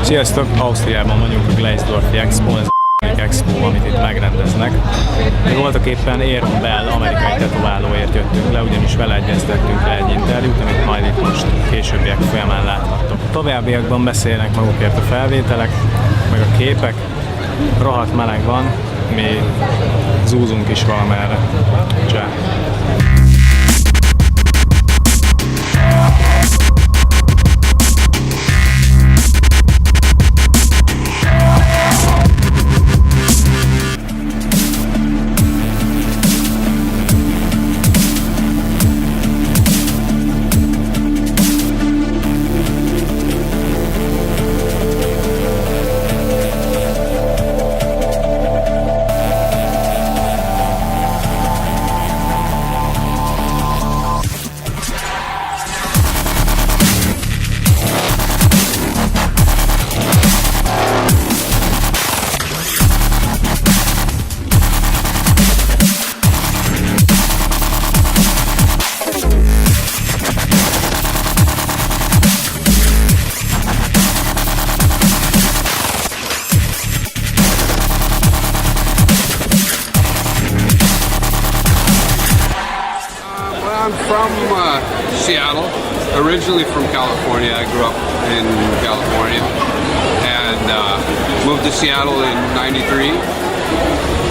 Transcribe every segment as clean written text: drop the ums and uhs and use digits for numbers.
Sziasztok! Ausztriában vagyunk a Gleisdorfi Expo, ez a Expo, amit itt megrendeznek. Mi voltak éppen Aaron Bell amerikai tetoválóért jöttünk le, ugyanis vele egyeztettünk le egy interjút, amit majd itt most későbbiek folyamán láthattok. Továbbiakban beszélnek magukért a felvételek, meg a képek. Rohadt meleg van, mi zúzunk is valamerre. Csá! I'm from Seattle, originally from California. I grew up in California and moved to Seattle in '93.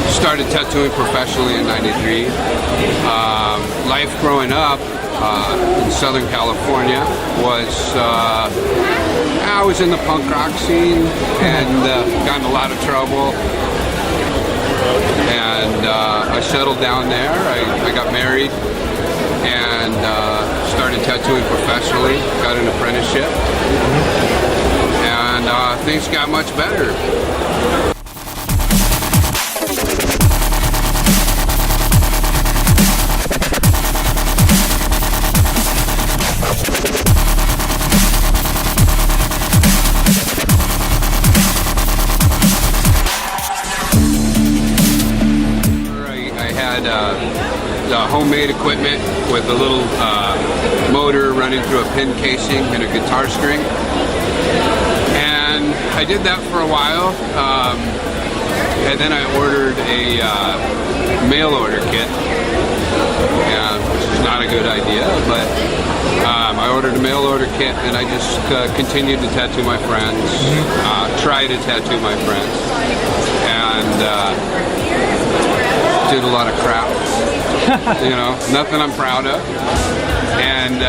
Started tattooing professionally in '93. Life growing up in Southern California was I was in the punk rock scene and got in a lot of trouble. And I settled down there. I got married and started tattooing professionally, got an apprenticeship, and things got much better. The homemade equipment with a little motor running through a pin casing and a guitar string, and I did that for a while, and then I ordered a mail order kit, which is not a good idea, but I ordered a mail order kit and I just continued to tattoo my friends, try to tattoo my friends, and did a lot of crap. You know, nothing I'm proud of, and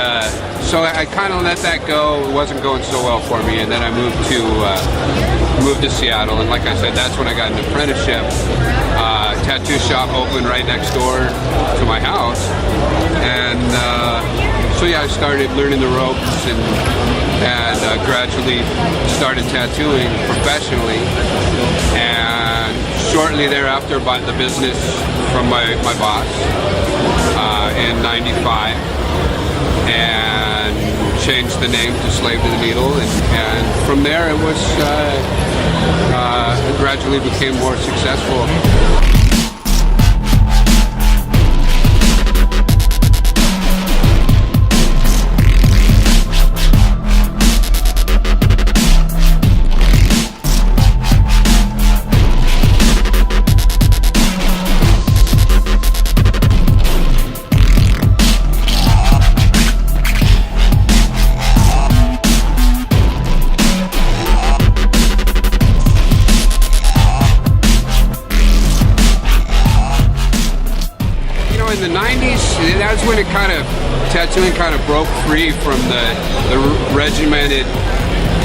so I kind of let that go. It wasn't going so well for me, and then I moved to Seattle, and like I said, that's when I got an apprenticeship. Tattoo shop opened right next door to my house, and so yeah, I started learning the ropes and gradually started tattooing professionally, and shortly thereafter bought the business from my boss in '95 and changed the name to Slave to the Needle, and from there it was it gradually became more successful. In the '90s, that's when it tattooing kind of broke free from the regimented,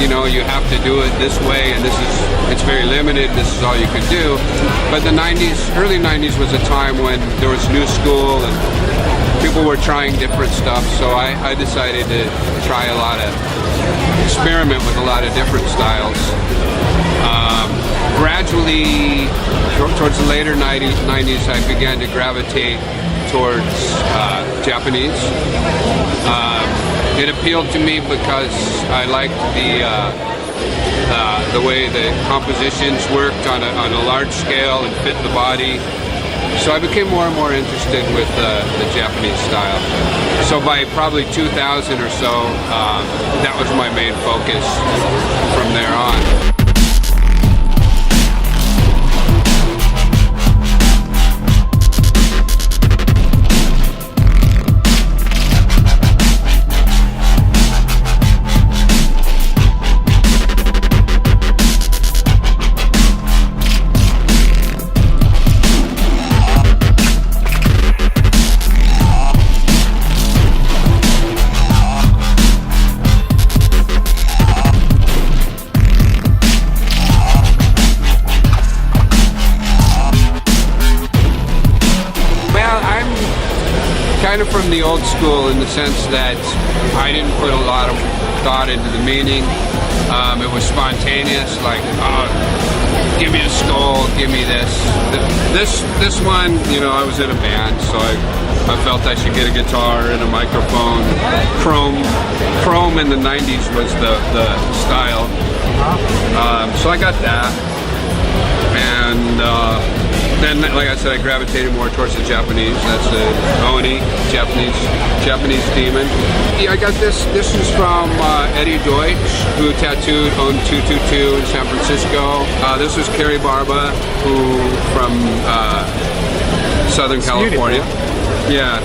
you know, you have to do it this way and it's very limited, this is all you can do. But the early 90s was a time when there was new school and people were trying different stuff, so I decided to experiment with a lot of different styles. Gradually, towards the later 90s, I began to gravitate towards Japanese. It appealed to me because I liked the way the compositions worked on a large scale and fit the body. So I became more and more interested with the Japanese style. So by probably 2000 or so, that was my main focus from there on. Kind of from the old school in the sense that I didn't put a lot of thought into the meaning. It was spontaneous, like, oh, give me a skull, give me this. This one, you know, I was in a band, so I felt I should get a guitar and a microphone. Chrome in the 90s was the style. So I got that. And then, like I said, I gravitated more towards the Japanese. That's the Oni, Japanese demon. Yeah, I got this. This is from Eddie Deutsch, who tattooed on 222 in San Francisco. This was Carrie Barba, who from Southern California. Yeah.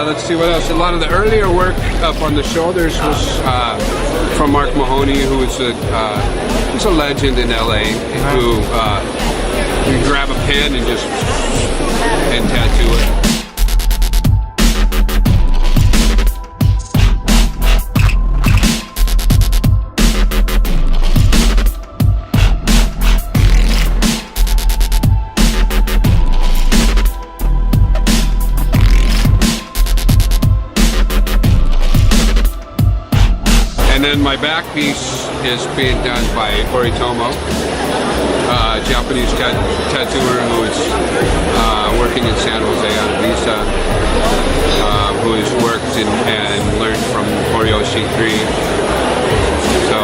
Let's see what else. A lot of the earlier work up on the shoulders was from Mark Mahoney, who was he's a legend in LA, who you grab a pen and just tattoo it. And then my back piece is being done by Horitomo, Japanese tattooer who is working in San Jose on a visa, who has worked and learned from Horiyoshi 3. So,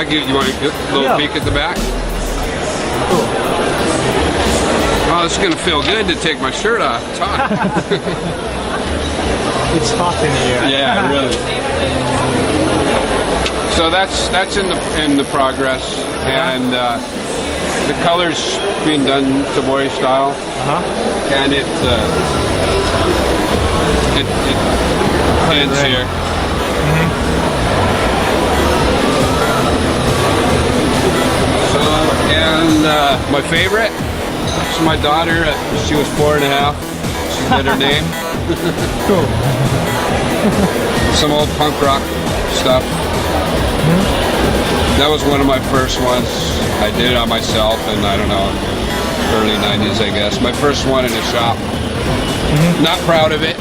you want a little peek at the back? Cool. Oh, it's going to feel good to take my shirt off. It's hot. It's hot in here. Yeah, really. So that's in the progress, and the colors being done Tabori style, and it ends here. So, and my favorite is my daughter. She was 4.5. She did her name. Cool. Some old punk rock stuff. That was one of my first ones. I did it on myself in, I don't know, early 90s, I guess. My first one in a shop. Not proud of it.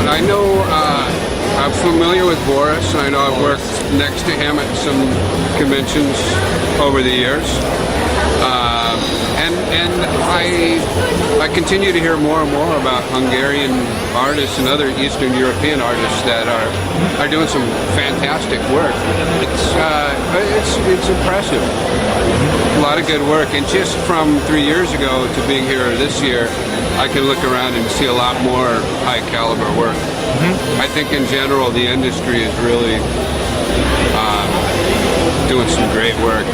I know I'm familiar with Boris, and I know I've worked next to him at some conventions over the years. And I continue to hear more and more about Hungarian artists and other Eastern European artists that are doing some fantastic work. It's impressive. A lot of good work, and just from 3 years ago to being here this year, I can look around and see a lot more high caliber work. I think in general the industry is really doing some great work.